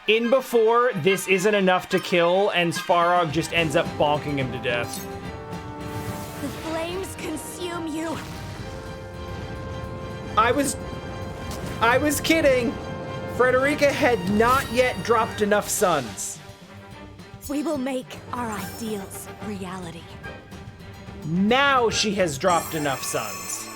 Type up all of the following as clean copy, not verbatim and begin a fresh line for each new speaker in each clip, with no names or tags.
In before, this isn't enough to kill, and Svarog just ends up bonking him to death.
The flames consume you.
I was kidding. Frederica had not yet dropped enough suns.
We will make our ideals reality.
Now she has dropped enough suns.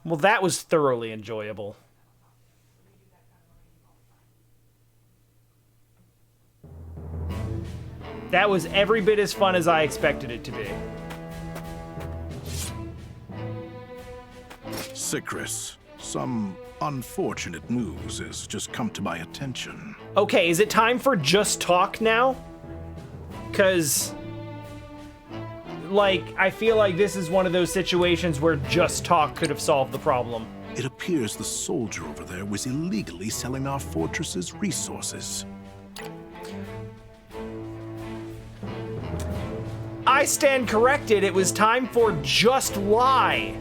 Well, that was thoroughly enjoyable. That was every bit as fun as I expected it to be.
Sicris, some unfortunate news has just come to my attention.
Okay, is it time for just talk now? Because, like, I feel like this is one of those situations where just talk could have solved the problem.
It appears the soldier over there was illegally selling our fortress's resources.
I stand corrected. It was time for just lie.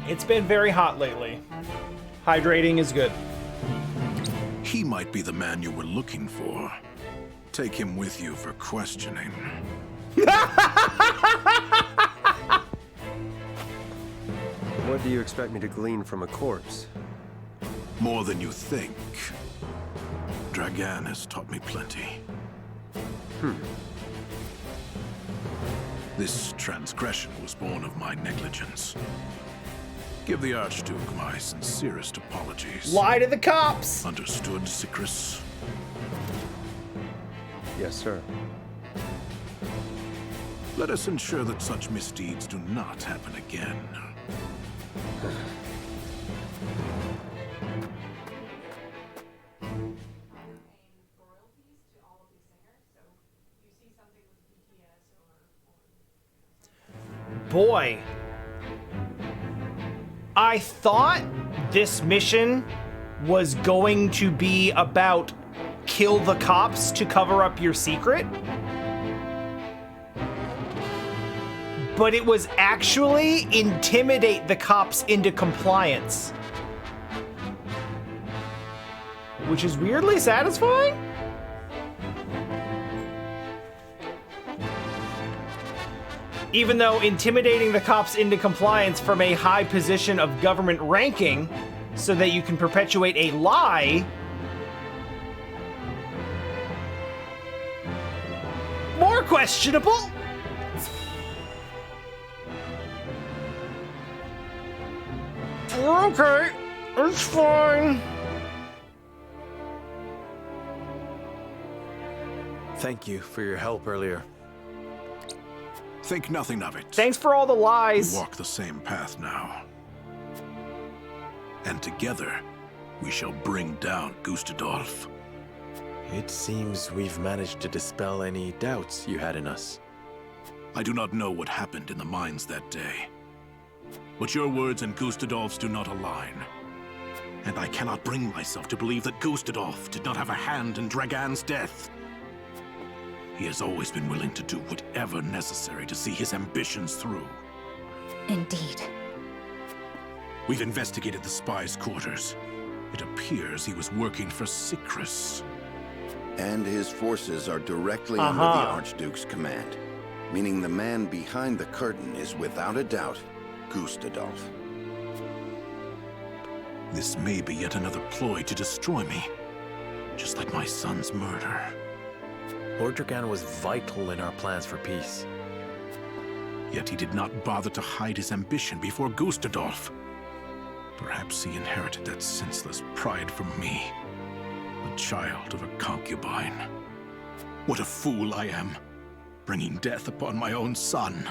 It's been very hot lately. Hydrating is good.
He might be the man you were looking for. Take him with you for questioning.
What do you expect me to glean from a corpse?
More than you think. Dragan has taught me plenty. This transgression was born of my negligence. Give the Archduke my sincerest apologies.
Lie to the cops!
Understood, Sicris?
Yes, sir.
Let us ensure that such misdeeds do not happen again.
Boy, I thought this mission was going to be about kill the cops to cover up your secret. But it was actually intimidate the cops into compliance. Which is weirdly satisfying. Even though intimidating the cops into compliance from a high position of government ranking so that you can perpetuate a lie, more questionable. Okay, it's fine.
Thank you for your help earlier.
Think nothing of it.
Thanks for all the lies.
We walk the same path now. And together, we shall bring down Gustadolf.
It seems we've managed to dispel any doubts you had in us.
I do not know what happened in the mines that day. But your words and Gustadolf's do not align. And I cannot bring myself to believe that Gustadolf did not have a hand in Dragan's death. He has always been willing to do whatever necessary to see his ambitions through.
Indeed.
We've investigated the spy's quarters. It appears he was working for Sicris.
And his forces are directly under the Archduke's command, meaning the man behind the curtain is without a doubt Gustadolf.
This may be yet another ploy to destroy me, just like my son's murder.
Lord Dragan was vital in our plans for peace.
Yet he did not bother to hide his ambition before Gustadolf. Perhaps he inherited that senseless pride from me, the child of a concubine. What a fool I am, bringing death upon my own son.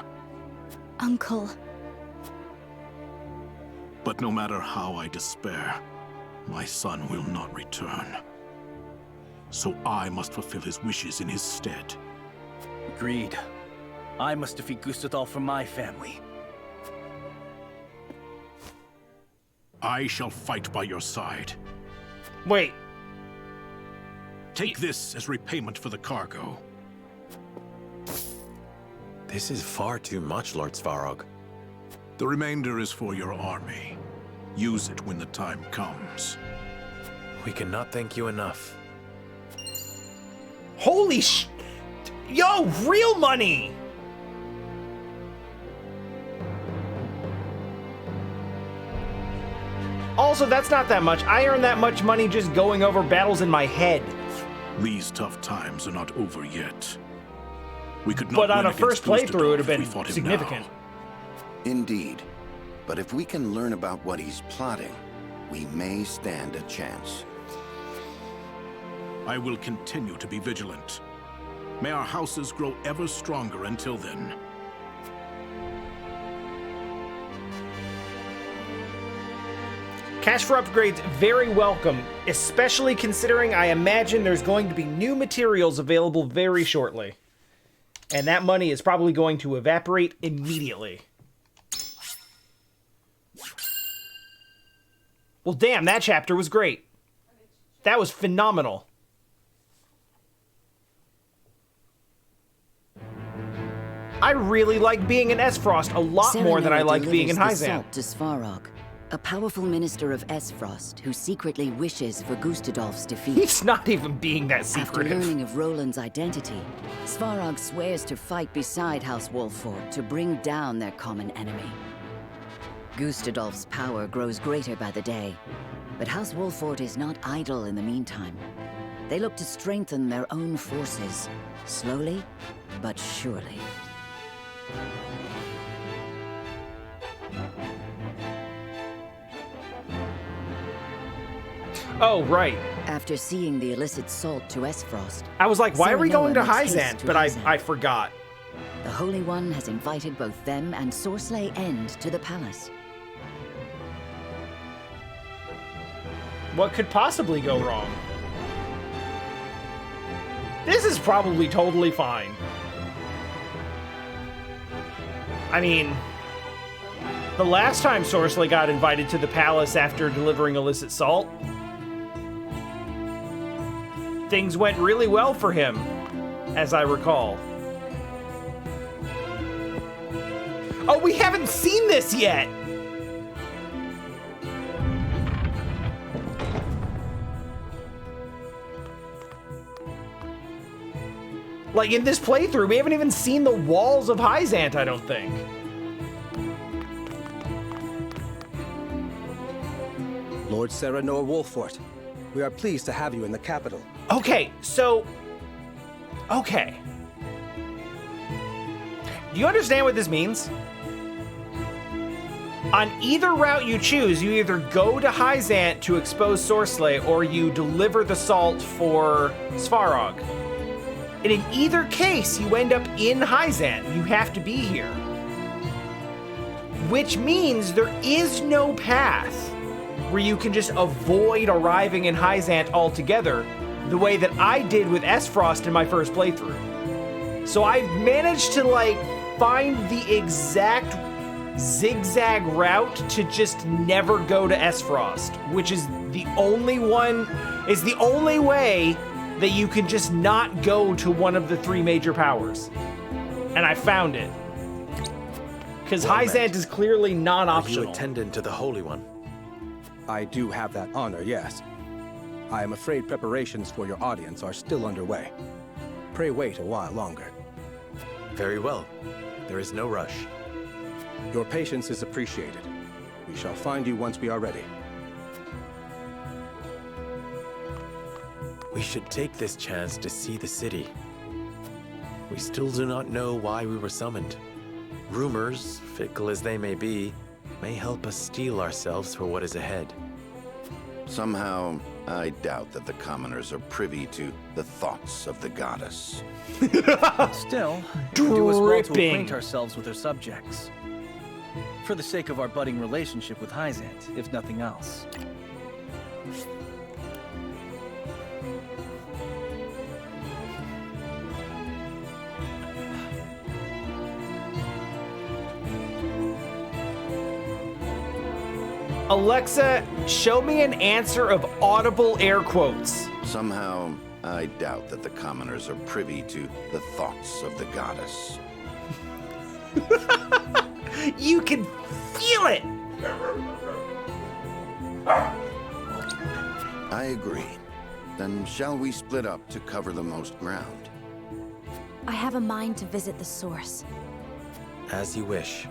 Uncle.
But no matter how I despair, my son will not return. so I must fulfill his wishes in his stead.
Agreed. I must defeat Gustadolf for my family.
I shall fight by your side.
Wait.
Take this as repayment for the cargo.
This is far too much, Lord Svarog.
The remainder is for your army. Use it when the time comes.
We cannot thank you enough.
Holy sh... Yo, real money! Also, that's not that much. I earn that much money just going over battles in my head.
These tough times are not over yet. We could not
But on
win
a first
against
playthrough, it would have
Gustadolf if
been
we fought him
significant.
now.
Indeed. But if we can learn about what he's plotting, we may stand a chance.
I will continue to be vigilant. May our houses grow ever stronger until then.
Cash for upgrades, very welcome, especially considering I imagine there's going to be new materials available very shortly. And that money is probably going to evaporate immediately. Well, damn, that chapter was great. That was phenomenal. I really like being in Esfrost a lot more than I like being in Hyzant.
To Svarog, a powerful minister of Esfrost who secretly wishes for Gustadolf's defeat.
He's not even being that
After
secretive.
learning of Roland's identity, Svarog swears to fight beside House Wolffort to bring down their common enemy. Gustadolf's power grows greater by the day, but House Wolffort is not idle in the meantime. They look to strengthen their own forces, slowly but surely.
Oh, right.
After seeing the illicit salt to Esfrost,
I was like, why are we going to
Serenoa makes haste
Hyzant?
to
But
Hyzant.
I forgot.
The Holy One has invited both them and Sorcerer End to the palace.
What could possibly go wrong? This is probably totally fine. I mean, the last time Sorcerer got invited to the palace after delivering illicit salt, things went really well for him, as I recall. Oh, we haven't seen this yet! Like, in this playthrough, we haven't even seen the walls of Hyzant, I don't think.
Lord Serenoa Wolffort, we are pleased to have you in the capital.
Okay, so... Okay. Do you understand what this means? On either route you choose, you either go to Hyzant to expose Sorcerer, or you deliver the salt for Svarog. And in either case, you end up in Hyzant. You have to be here. Which means there is no path where you can just avoid arriving in Hyzant altogether, the way that I did with Esfrost in my first playthrough. So I managed to, like, find the exact zigzag route to just never go to Esfrost, which is the only way that you can just not go to one of the three major powers. And I found it. Because
Well
Hyzant
met.
is clearly
Are you
non-optional.
attendant to the Holy One?
I do have that honor, yes. I am afraid preparations for your audience are still underway. Pray wait a while longer.
Very well. There is no rush.
Your patience is appreciated. We shall find you once we are ready.
We should take this chance to see the city. We still do not know why we were summoned. Rumors, fickle as they may be, may help us steel ourselves for what is ahead.
Somehow, I doubt that the commoners are privy to the thoughts of the goddess.
Still, we do us well to
Dripping.
acquaint ourselves with her subjects. For the sake of our budding relationship with Hyzant, if nothing else.
Alexa, show me an answer of audible air quotes.
Somehow, I doubt that the commoners are privy to the thoughts of the goddess.
You can feel it!
I agree. Then shall we split up to cover the most ground?
I have a mind to visit the source.
As you wish.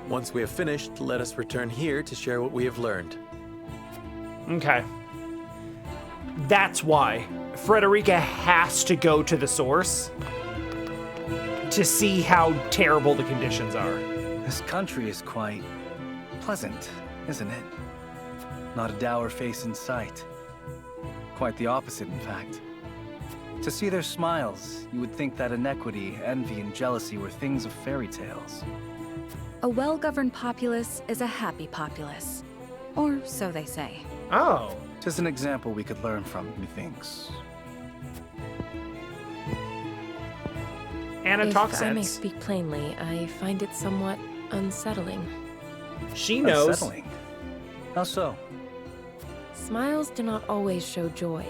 Once we have finished, let us return here to share what we have learned.
Okay. That's why Frederica has to go to the source to see how terrible the conditions are.
This country is quite pleasant, isn't it? Not a dour face in sight. Quite the opposite, in fact. To see their smiles, you would think that inequity, envy, and jealousy were things of fairy tales.
A well-governed populace is a happy populace. Or so they say.
Oh.
Just an example we could learn from, methinks.
Anna talks
If I may
sense.
speak plainly, I find it somewhat unsettling.
She knows.
Unsettling. How so?
Smiles do not always show joy.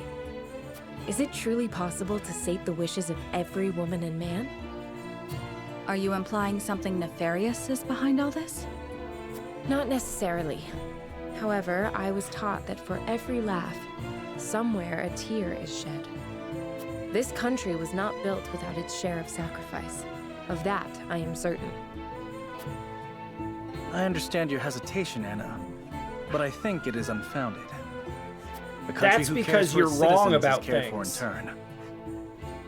Is it truly possible to sate the wishes of every woman and man?
Are you implying something nefarious is behind all this?
Not necessarily. However, I was taught that for every laugh, somewhere a tear is shed. This country was not built without its share of sacrifice. Of that, I am certain.
I understand your hesitation, Anna, but I think it is unfounded. A country
That's
who
because
cares for
you're
its
wrong
citizens
about
is cared for in
things.
turn.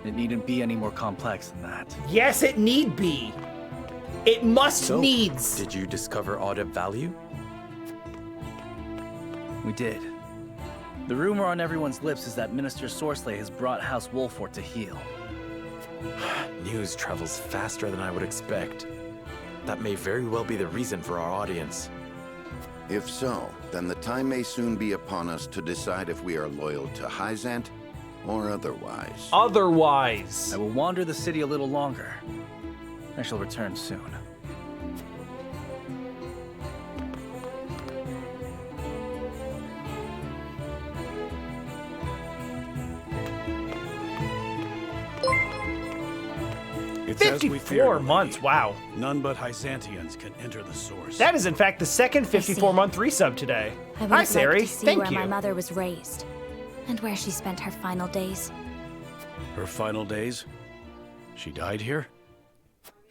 It needn't be any more complex than that.
Yes, it need be. It must
So,
needs.
Did you discover aught of value?
We did. The rumor on everyone's lips is that Minister Sorcelet has brought House Wolffort to heel.
News travels faster than I would expect. That may very well be the reason for our audience.
If so, then the time may soon be upon us to decide if we are loyal to Hyzant or otherwise.
Otherwise.
I will wander the city a little longer. I shall return soon.
It's as we
54
feared,
months,
lady.
wow.
None but Hyzantians can enter the source.
That is, in fact, the second 54-month resub today.
I would
Hi,
have
Sari.
liked to see
Thank
where
you.
my mother was raised, and where she spent her final days.
Her final days? She died here?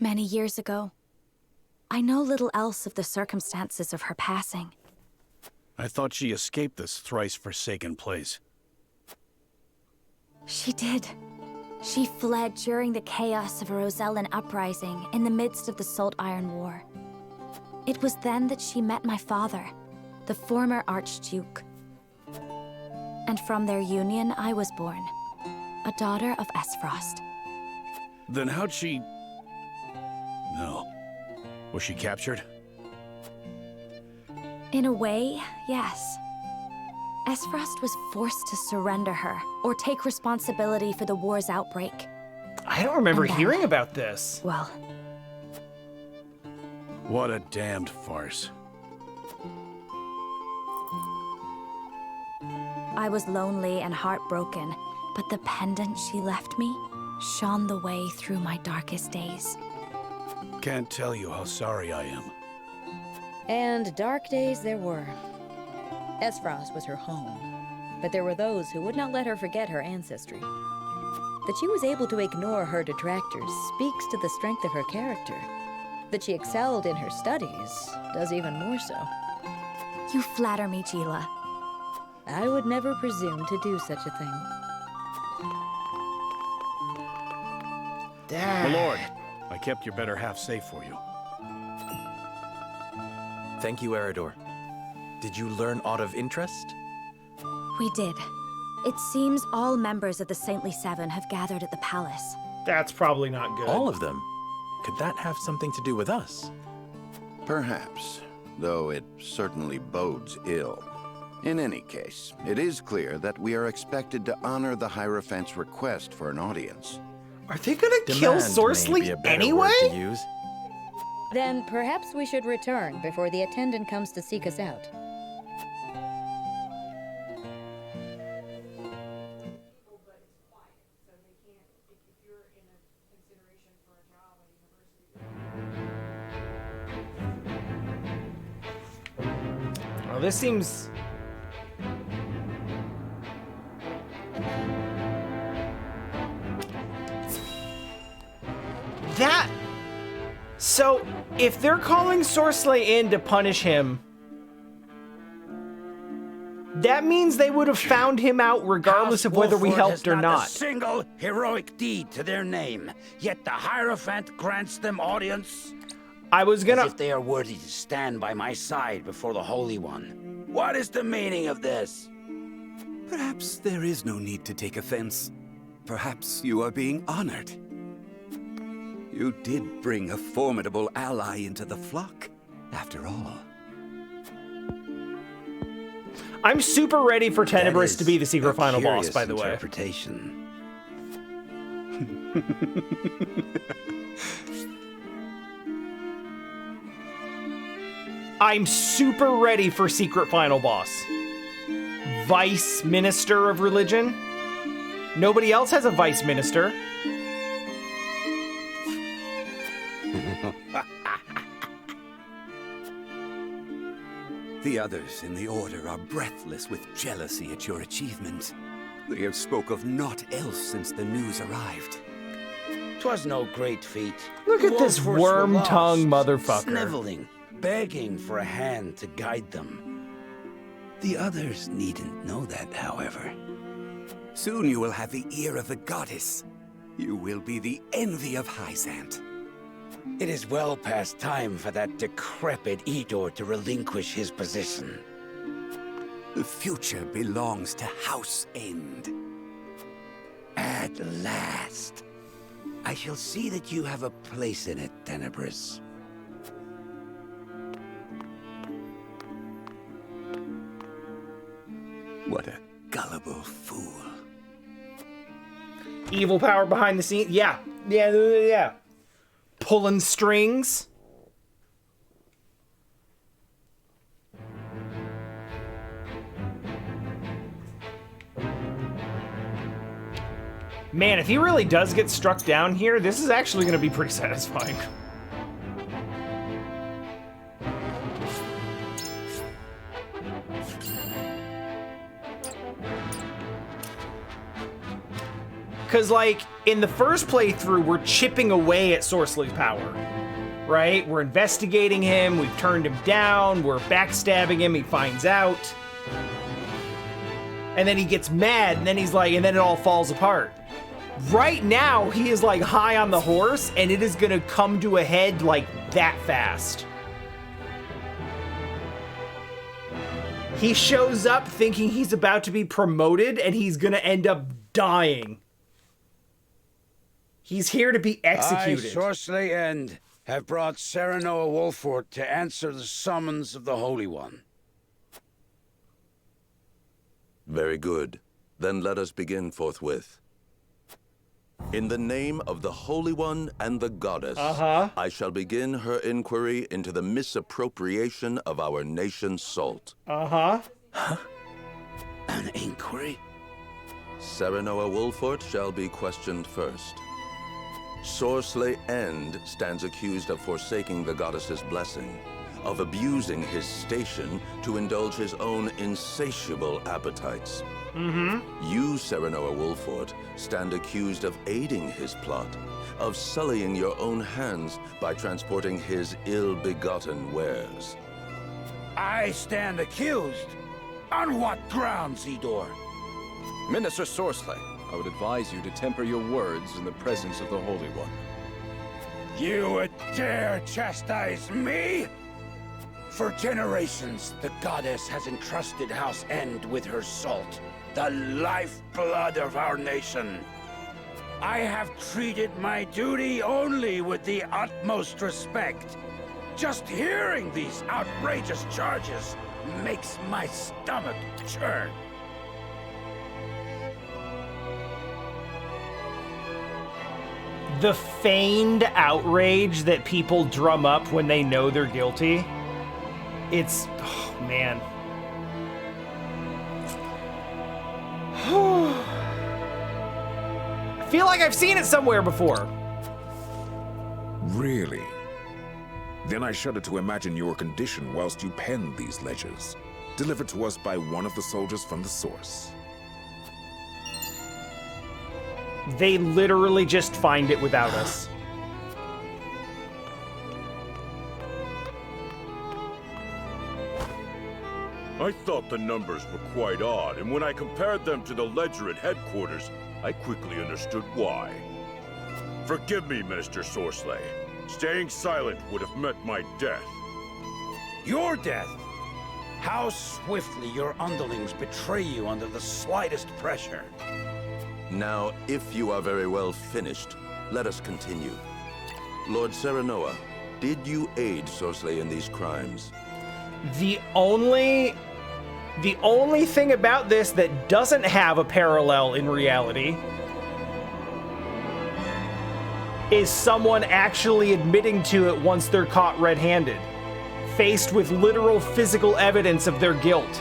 Many years ago. I know little else of the circumstances of her passing.
I thought she escaped this thrice-forsaken place.
She did. She fled during the chaos of a Rosellan uprising in the midst of the Salt Iron War. It was then that she met my father, the former Archduke. And from their union, I was born, a daughter of Esfrost.
Then how'd she... No. Was she captured?
In a way, yes. Esfrost was forced to surrender her, or take responsibility for the war's outbreak.
I don't remember
And then-
hearing about this.
Well,
What a damned farce.
I was lonely and heartbroken, but the pendant she left me shone the way through my darkest days.
Can't tell you how sorry I am.
And dark days there were. Esfrost was her home, but there were those who would not let her forget her ancestry. That she was able to ignore her detractors speaks to the strength of her character. That she excelled in her studies does even more so.
You flatter me, Gila.
I would never presume to do such a thing.
Dad.
My lord, I kept your better half safe for you.
Thank you, Eridor. Did you learn aught of interest?
We did. It seems all members of the Saintly Seven have gathered at the palace.
That's probably not good.
All of them? Could that have something to do with us?
Perhaps, though it certainly bodes ill. In any case, it is clear that we are expected to honor the Hierophant's request for an audience.
Are they gonna kill
Demand may be
Sorcelet
a better
anyway?
word to use.
Then perhaps we should return before the attendant comes to seek us out.
Oh, this seems... That... So, if they're calling Sorcelet in to punish him, that means they would have found him out regardless of whether we helped or not.
A single heroic deed to their name, yet the Hierophant grants them audience.
I was gonna...
As if they are worthy to stand by my side before the Holy One. What is the meaning of this?
Perhaps there is no need to take offense. Perhaps you are being honored. You did bring a formidable ally into the flock, after all.
I'm super ready for Tenebris to be the secret final boss, by the way.
Interpretation.
I'm super ready for secret final boss. Vice Minister of Religion? Nobody else has a Vice Minister.
The others in the Order are breathless with jealousy at your achievement. They have spoke of naught else since the news arrived.
'Twas no great feat.
Look at this worm-tongued motherfucker.
Sniveling, begging for a hand to guide them. The others needn't know that, however.
Soon you will have the ear of the goddess. You will be the envy of Hyzant.
It is well past time for that decrepit Edor to relinquish his position.
The future belongs to House End.
At last. I shall see that you have a place in it, Tenebris.
What a gullible fool.
Evil power behind the scenes? Yeah. Pulling strings. Man, if he really does get struck down here, this is actually going to be pretty satisfying. Because, like, in the first playthrough, we're chipping away at Sorcelet's power, right? We're investigating him, we've turned him down, we're backstabbing him, he finds out. And then he gets mad, and then he's like, and then it all falls apart. Right now, he is, like, high on the horse, and it is gonna come to a head, like, that fast. He shows up thinking he's about to be promoted, and he's gonna end up dying. He's here to be executed.
I, Sorcelet End, have brought Serenoa Wolffort to answer the summons of the Holy One.
Very good. Then let us begin forthwith. In the name of the Holy One and the Goddess, I shall begin her inquiry into the misappropriation of our nation's salt.
An inquiry?
Serenoa Wolffort shall be questioned first. Sorcelet End stands accused of forsaking the goddess's blessing, of abusing his station to indulge his own insatiable appetites. You, Serenoa Wolffort, stand accused of aiding his plot, of sullying your own hands by transporting his ill-begotten wares.
I stand accused? On what grounds, Edor?
Minister Sorcelet, I would advise you to temper your words in the presence of the Holy One.
You would dare chastise me? For generations, the goddess has entrusted House End with her salt, the lifeblood of our nation. I have treated my duty only with the utmost respect. Just hearing these outrageous charges makes my stomach churn.
The feigned outrage that people drum up when they know they're guilty. It's, oh man. I feel like I've seen it somewhere before.
Really? Then I shudder to imagine your condition whilst you penned these ledgers, delivered to us by one of the soldiers from the source.
They literally just find it without us.
I thought the numbers were quite odd, and when I compared them to the ledger at headquarters, I quickly understood why. Forgive me, Minister Sorcelet. Staying silent would have meant my death.
Your death? How swiftly your underlings betray you under the slightest pressure.
Now, if you are very well finished, let us continue. Lord Serenoa, did you aid Sorcelet in these crimes?
The only thing about this that doesn't have a parallel in reality is someone actually admitting to it once they're caught red-handed, faced with literal physical evidence of their guilt.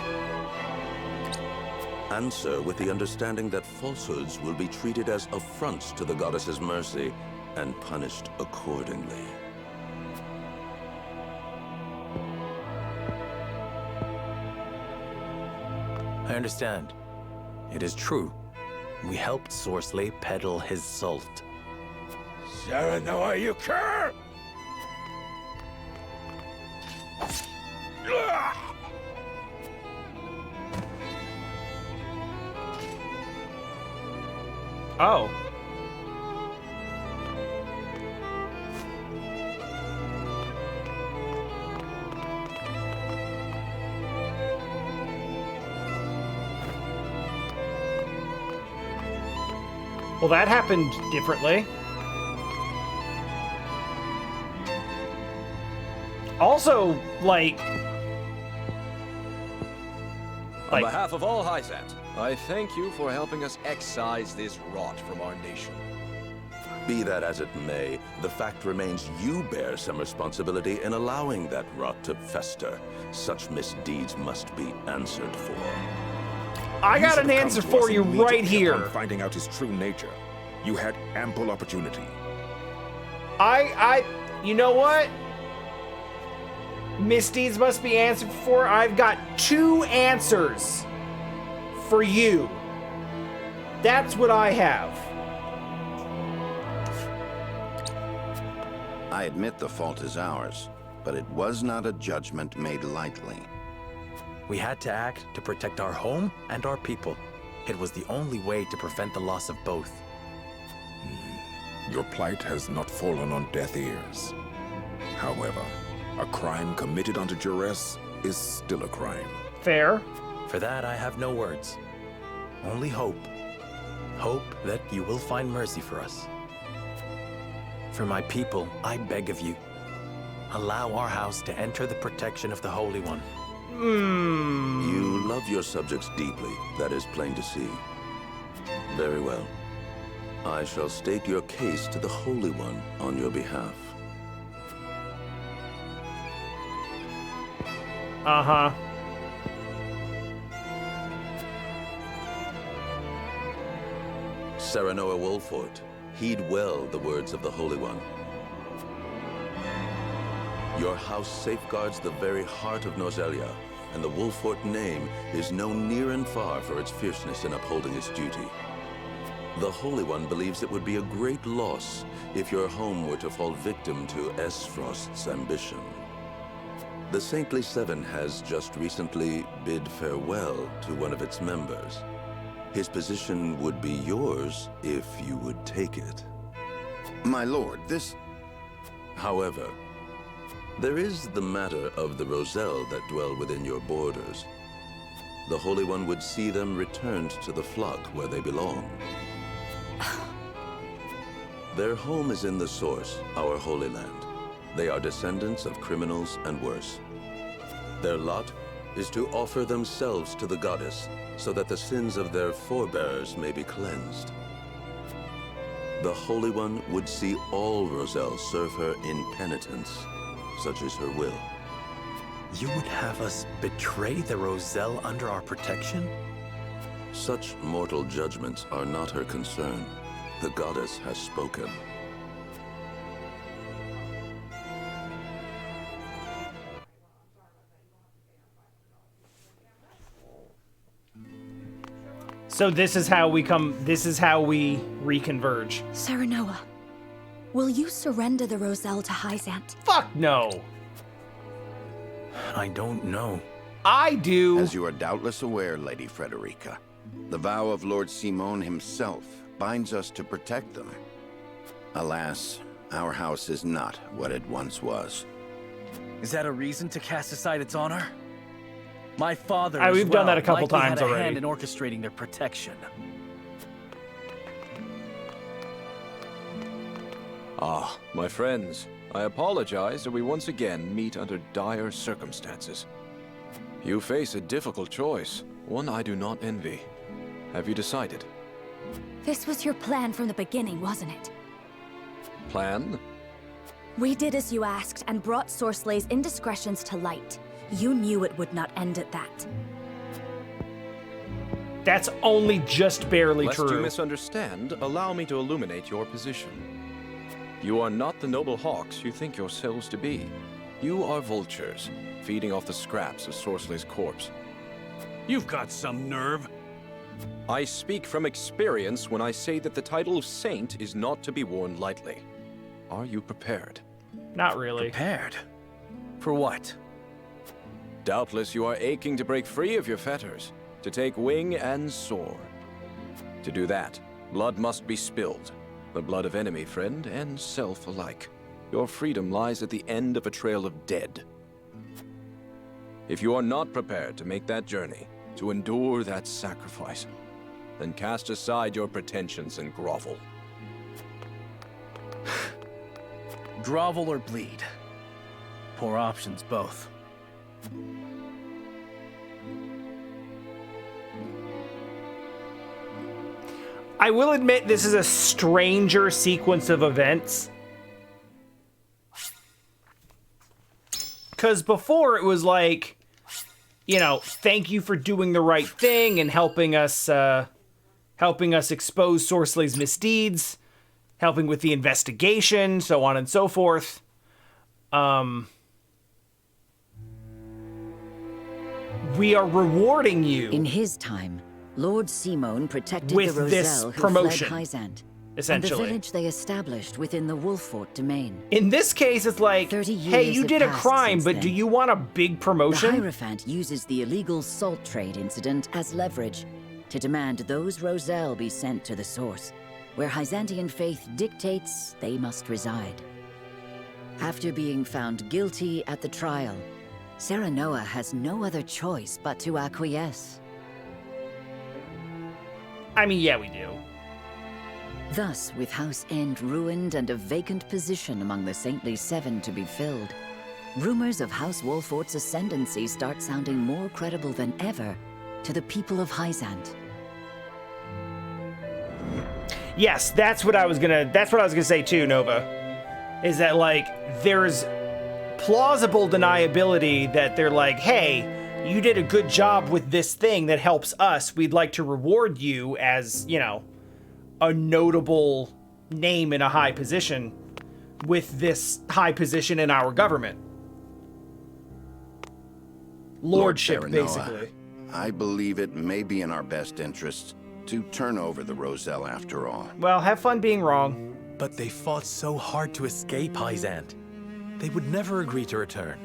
Answer with the understanding that falsehoods will be treated as affronts to the goddess's mercy and punished accordingly.
I understand. It is true. We helped Sorcelet peddle his salt.
Serenoa, you cur!
Oh. Well, that happened differently. Also, like...
On behalf of all Hyzant, I thank you for helping us excise this rot from our nation.
Be that as it may, the fact remains you bear some responsibility in allowing that rot to fester. Such misdeeds must be answered for.
I got an answer for you right here.
Upon finding out his true nature, you had ample opportunity.
You know what? Misdeeds must be answered for. I've got 2 answers for you. That's what I have.
I admit the fault is ours, but it was not a judgment made lightly.
We had to act to protect our home and our people. It was the only way to prevent the loss of both.
Your plight has not fallen on deaf ears. However, a crime committed under duress is still a crime.
Fair.
For that, I have no words. Only hope. Hope that you will find mercy for us. For my people, I beg of you, allow our house to enter the protection of the Holy One.
You love your subjects deeply, that is plain to see. Very well. I shall state your case to the Holy One on your behalf.
Uh-huh.
Serenoa Wolffort, heed well the words of the Holy One. Your house safeguards the very heart of Norzelia, and the Wolffort name is known near and far for its fierceness in upholding its duty. The Holy One believes it would be a great loss if your home were to fall victim to Frost's ambition. The Saintly Seven has just recently bid farewell to one of its members. His position would be yours if you would take it.
My lord, this...
However, there is the matter of the Roselle that dwell within your borders. The Holy One would see them returned to the flock where they belong. Their home is in the Source, our Holy Land. They are descendants of criminals and worse. Their lot is to offer themselves to the goddess so that the sins of their forebears may be cleansed. The Holy One would see all Roselle serve her in penitence, such is her will.
You would have us betray the Roselle under our protection?
Such mortal judgments are not her concern. The goddess has spoken.
So this is how we reconverge.
Serenoa, will you surrender the Roselle to Hyzant?
Fuck no.
I don't know.
I do.
As you are doubtless aware, Lady Frederica, the vow of Lord Simon himself binds us to protect them. Alas, our house is not what it once was.
Is that a reason to cast aside its honor? My father,
we've done that a couple
likely
times
had a
already.
hand in orchestrating their protection.
Ah, my friends, I apologize that we once again meet under dire circumstances. You face a difficult choice, one I do not envy. Have you decided?
This was your plan from the beginning, wasn't it?
Plan?
We did as you asked and brought Sorslay's indiscretions to light. You knew it would not end at that.
That's only just barely
Lest
true.
you misunderstand, allow me to illuminate your position. You are not the noble hawks you think yourselves to be. You are vultures, feeding off the scraps of Sorslay's corpse.
You've got some nerve.
I speak from experience when I say that the title of saint is not to be worn lightly. Are you prepared?
Not really.
Prepared? For what?
Doubtless you are aching to break free of your fetters, to take wing and soar. To do that, blood must be spilled. The blood of enemy, friend, and self alike. Your freedom lies at the end of a trail of dead. If you are not prepared to make that journey, to endure that sacrifice, then cast aside your pretensions and grovel.
Grovel or bleed? Poor options, both.
I will admit this is a stranger sequence of events. Because before it was like, you know, thank you for doing the right thing and helping us expose Sorslay's misdeeds, helping with the investigation, so on and so forth. We are rewarding you.
In his time, Lord Simon protected
with
the Roselle
this
who
promotion,
fled Hyzant,
essentially.
and the village they established within the Wolffort domain.
In this case, it's like,
30
hey,
years
you
have
did a
passed
crime,
since
but
then.
do you want a big promotion?
The Hierophant uses the illegal salt trade incident as leverage to demand those Roselle be sent to the source, where Hyzantian faith dictates they must reside. After being found guilty at the trial, Serenoa has no other choice but to acquiesce.
I mean, yeah, we do.
Thus, with House End ruined and a vacant position among the Saintly Seven to be filled, rumors of House Wolffort's ascendancy start sounding more credible than ever to the people of Hyzant.
Yes, that's what I was gonna say too, Nova. Is that like there's plausible deniability that they're like, hey, you did a good job with this thing that helps us. We'd like to reward you as, you know, a notable name in a high position with this high position in our government. Lordship,
Lord Serenoa,
basically.
I believe it may be in our best interests to turn over the Roselle after all.
Well, have fun being wrong.
But they fought so hard to escape Hyzant. They would never agree to return.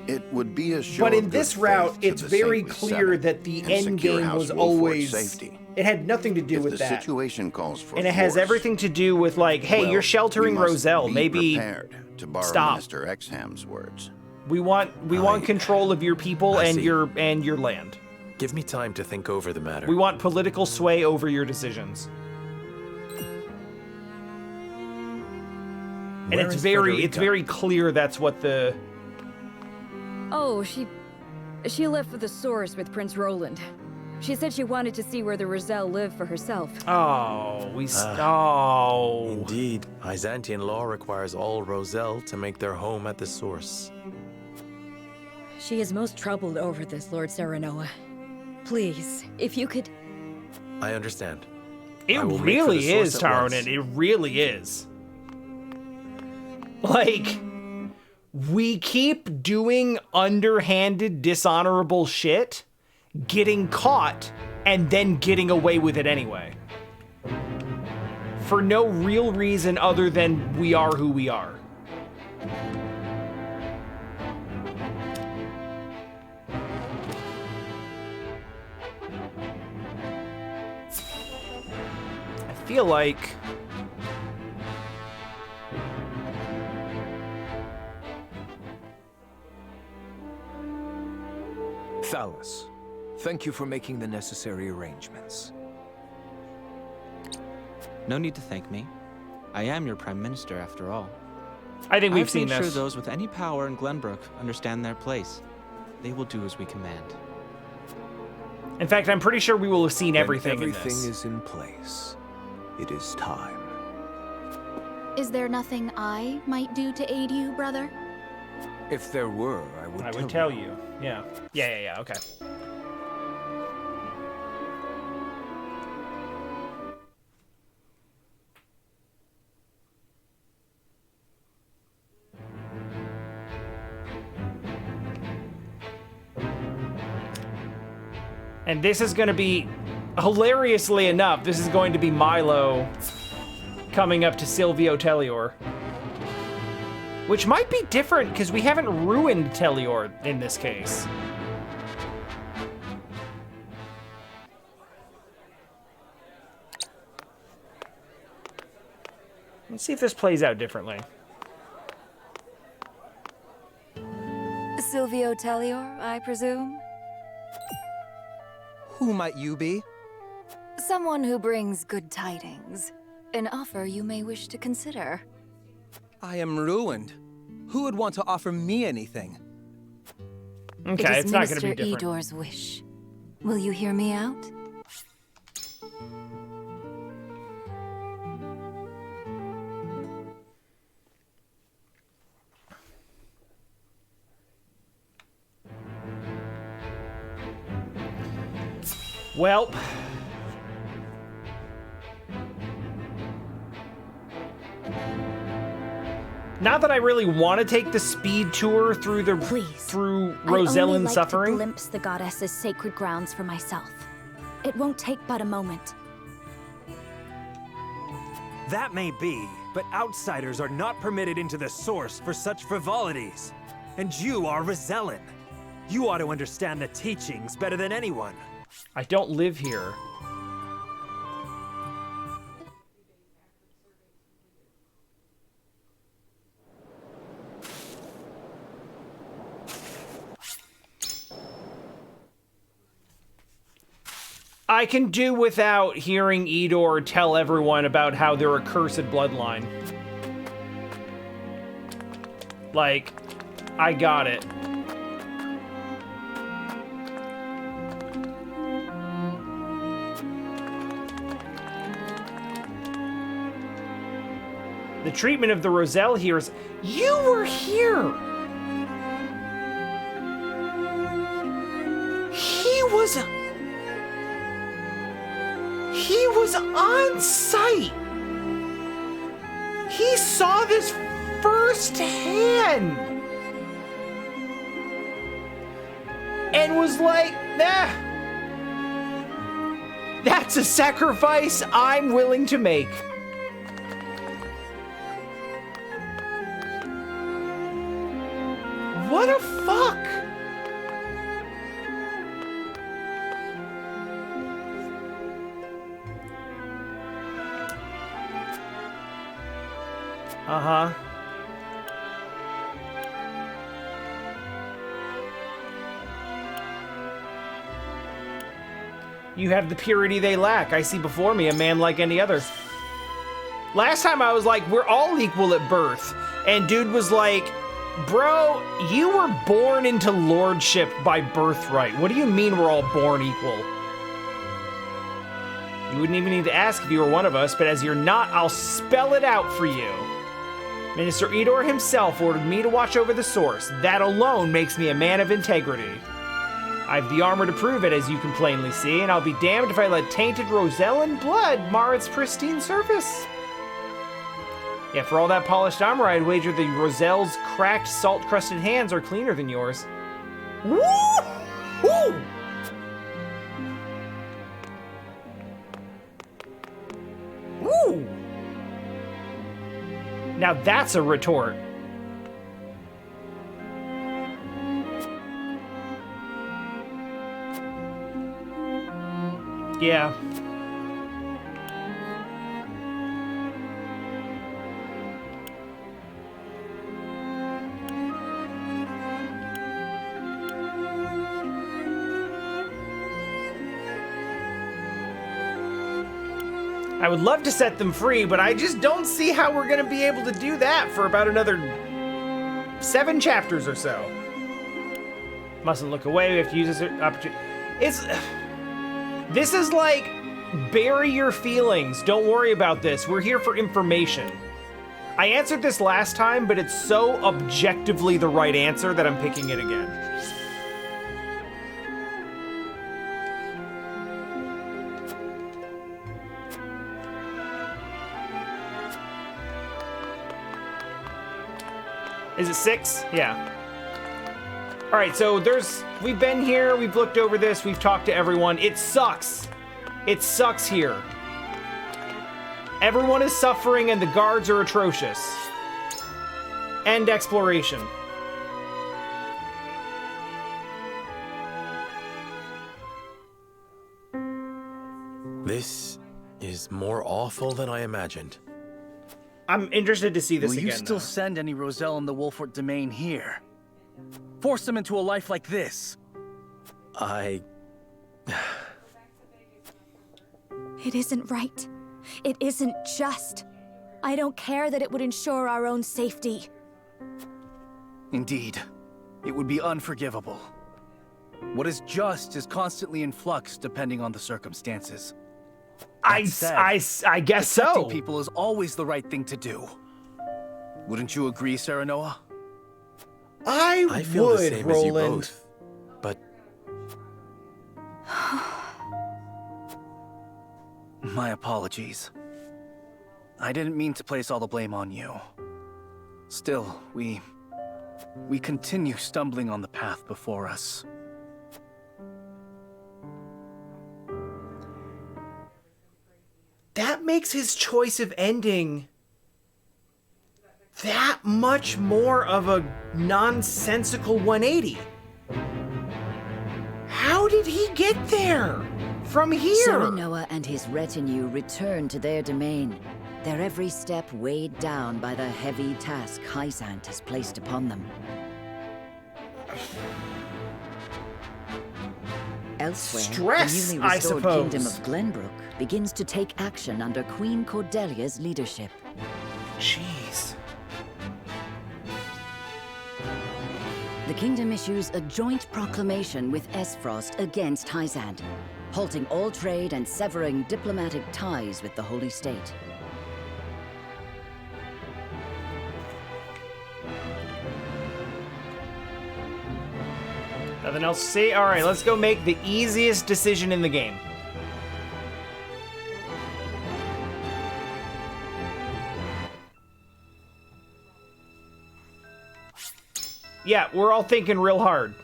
It would be a show
But in
of
this
good
route,
faith to
it's
the
very
Saintly
clear
Seven
that the
and
end
secure
game
House
was
Wolffort's
always...
safety.
It had nothing to do with
If
that.
the situation calls for
And it has
force,
everything to do with like, hey,
well,
you're sheltering
we must
Roselle.
be
Maybe
prepared, to borrow
stop.
Minister Exham's words.
We want control of your people
I
and
see.
your land.
Give me time to think over the matter.
We want political sway over your decisions. And
Where
it's
is
very
Frederica?
clear that's what the
Oh, she left for the source with Prince Roland. She said she wanted to see where the Roselle lived for herself.
Indeed, Hyzantian law requires all Roselle to make their home at the source.
She is most troubled over this, Lord Serenoa. Please, if you could...
I understand.
It
I will make for
really
the source
is,
at once.
Taronin. It really is. Like, we keep doing underhanded, dishonorable shit, getting caught, and then getting away with it anyway. For no real reason other than we are who we are. I feel like...
Thalus, thank you for making the necessary arrangements.
No need to thank me. I am your Prime Minister, after all.
I think we've
I've
seen
made sure
this.
those with any power in Glenbrook understand their place. They will do as we command.
In fact, I'm pretty sure we will have seen
When
everything in
everything
this.
is in place. It is time.
Is there nothing I might do to aid you, brother?
If there were,
I would tell you. Yeah. Yeah, okay. And this is going to be, hilariously enough, this is going to be Milo coming up to Silvio Tellior. Which might be different, because we haven't ruined Tellior in this case. Let's see if this plays out differently.
Silvio Tellior, I presume?
Who might you be?
Someone who brings good tidings. An offer you may wish to consider.
I am ruined. Who would want to offer me anything?
Okay, it's not going to be
Minister
different.
Edor's wish. Will you hear me out?
Well, not that I really want to take the speed tour through the through
I'd only
Rosellan's
like
suffering.
to glimpse the goddess's sacred grounds for myself. It won't take but a moment.
That may be, but outsiders are not permitted into the source for such frivolities. And you are Rosellan. You ought to understand the teachings better than anyone.
I don't live here. I can do without hearing Edor tell everyone about how they're a cursed bloodline. Like, I got it. The treatment of the Roselle here is, you were here! He was on site! He saw this firsthand! And was like, nah, that's a sacrifice I'm willing to make. What a fuck! Uh-huh. You have the purity they lack. I see before me a man like any other. Last time I was like, we're all equal at birth. And dude was like, bro, you were born into lordship by birthright. What do you mean we're all born equal? You wouldn't even need to ask if you were one of us, but as you're not, I'll spell it out for you. Minister Edor himself ordered me to watch over the source. That alone makes me a man of integrity. I've the armor to prove it, as you can plainly see, and I'll be damned if I let tainted Rosellan blood mar its pristine surface. Yeah, for all that polished armor, I'd wager the Roselle's cracked, salt-crusted hands are cleaner than yours. Woo! Woo! Woo! Now that's a retort. Yeah. I would love to set them free, but I just don't see how we're going to be able to do that for about another 7 chapters or so. Mustn't look away. We have to use this opportunity. This is like, bury your feelings. Don't worry about this. We're here for information. I answered this last time, but it's so objectively the right answer that I'm picking it again. Is it 6? Yeah. All right, so we've been here, we've looked over this, we've talked to everyone. It sucks. It sucks here. Everyone is suffering and the guards are atrocious. End exploration.
This is more awful than I imagined.
I'm interested to see this
again. Will you still
though.
send any Roselle in the Wolffort domain here? Force them into a life like this?
It
isn't right. It isn't just. I don't care that it would ensure our own safety.
Indeed. It would be unforgivable. What is just is constantly in flux depending on the circumstances.
I guess so.
Protecting people is always the right thing to do. Wouldn't you agree, Serenoa?
I
feel
would,
the same
Roland.
as you both, but
my apologies. I didn't mean to place all the blame on you. Still, we continue stumbling on the path before us.
That makes his choice of ending that much more of a nonsensical 180. How did he get there? From here?
Serenoa and his retinue return to their domain, their every step weighed down by the heavy task Hysant has placed upon them. Elsewhere,
Stress,
the newly
I
restored
suppose.
kingdom of Glenbrook begins to take action under Queen Cordelia's leadership.
Jeez.
The kingdom issues a joint proclamation with Esfrost against Hysant, halting all trade and severing diplomatic ties with the Holy State.
Nothing else to see? All right, let's go make the easiest decision in the game. Yeah, we're all thinking real hard.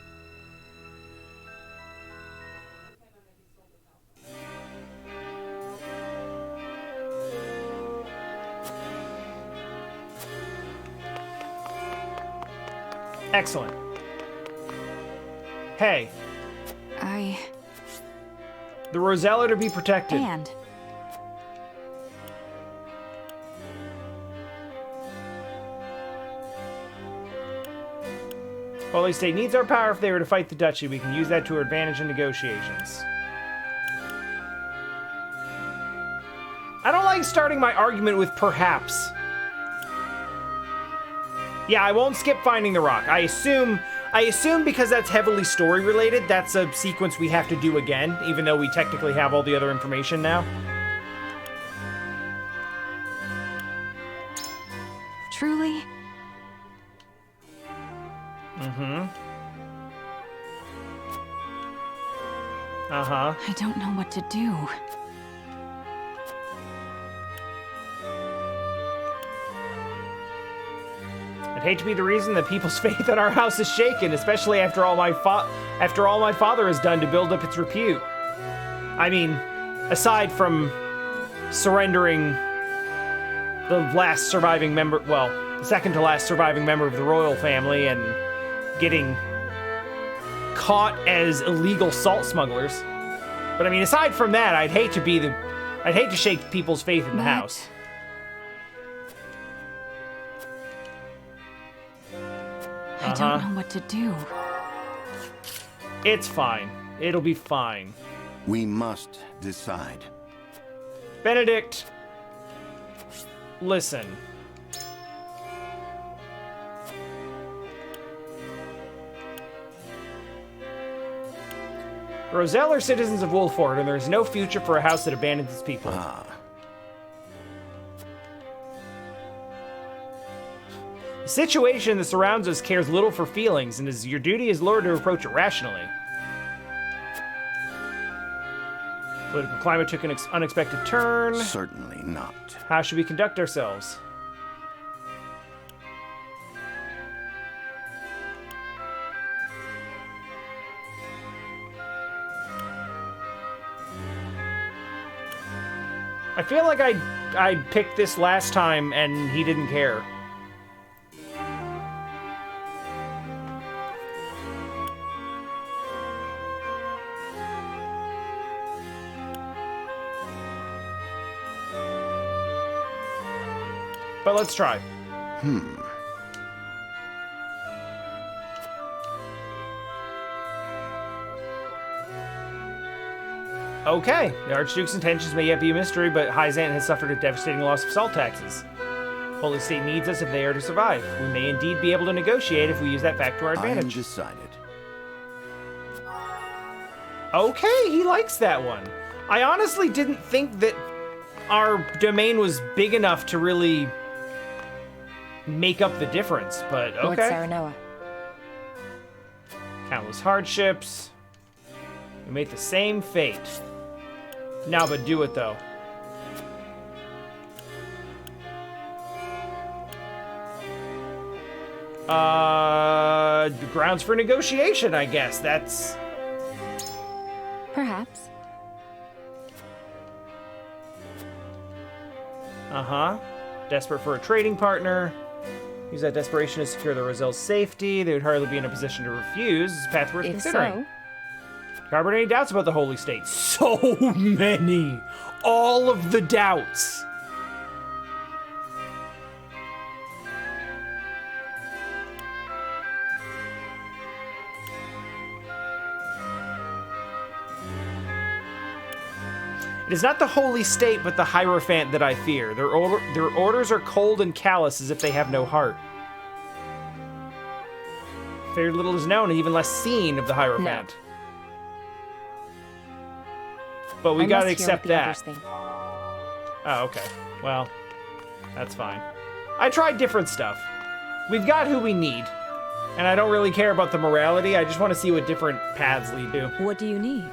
Excellent. Hey. The Rosella to be protected.
And
Holy State needs our power if they were to fight the Duchy. We can use that to our advantage in negotiations. I don't like starting my argument with perhaps. Yeah, I won't skip finding the rock. I assume because that's heavily story related, that's a sequence we have to do again, even though we technically have all the other information now.
Truly?
Mm-hmm. Uh-huh.
I don't know what to do.
I'd hate to be the reason that people's faith in our house is shaken, especially after all my father has done to build up its repute. I mean, aside from surrendering the last surviving member, well, the second to last surviving member of the royal family and getting caught as illegal salt smugglers. But I mean, aside from that, I'd hate to shake people's faith in the house.
I don't know what to do.
It's fine. It'll be fine.
We must decide.
Benedict, listen. Roselle are citizens of Wolffort, and there is no future for a house that abandons its people. The situation that surrounds us cares little for feelings, and it is your duty as Lord to approach it rationally. Political climate took an unexpected turn.
Certainly not.
How should we conduct ourselves? I feel like I picked this last time and he didn't care. But let's try. Okay, the Archduke's intentions may yet be a mystery, but Hyzant has suffered a devastating loss of salt taxes. Holy State needs us if they are to survive. We may indeed be able to negotiate if we use that fact to our advantage.
I am decided.
Okay, he likes that one. I honestly didn't think that our domain was big enough to really make up the difference, but okay.
Lord Serenoa.
Countless hardships. We made the same fate. Now, but do it though. Grounds for negotiation, I guess. That's...
Perhaps.
Uh-huh. Desperate for a trading partner. Use that desperation to secure the Roselle's safety. They would hardly be in a position to refuse. It's a path worth considering.
So,
Harbor any doubts about the Holy State? So many! All of the doubts! It is not the Holy State, but the Hierophant that I fear. Their orders are cold and callous, as if they have no heart. Very little is known and even less seen of the Hierophant.
No.
But we
I
gotta
must hear
accept
what the
that.
others think.
Oh, okay. Well, that's fine. I tried different stuff. We've got who we need. And I don't really care about the morality. I just want to see what different paths lead to.
what do you need?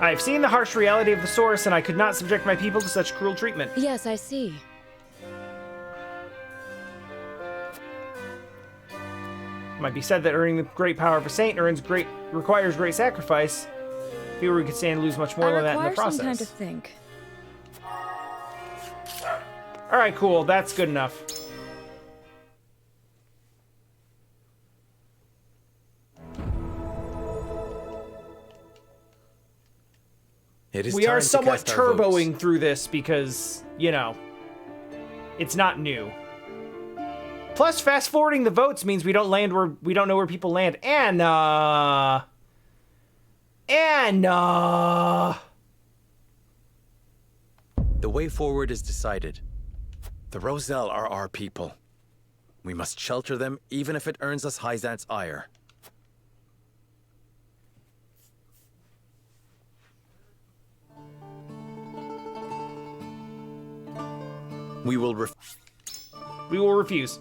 I have seen the harsh reality of the source, and I could not subject my people to such cruel treatment.
Yes, I see.
It might be said that earning the great power of a saint requires great sacrifice. Fewer could stand to lose much more than that in the process.
Some time to think.
All right, cool. That's good enough. We are somewhat turboing through this because, you know, it's not new. Plus, fast forwarding the votes means we don't know where people land. Anna.
The way forward is decided. The Roselle are our people. We must shelter them, even if it earns us Hyzant's ire. We will
We will refuse.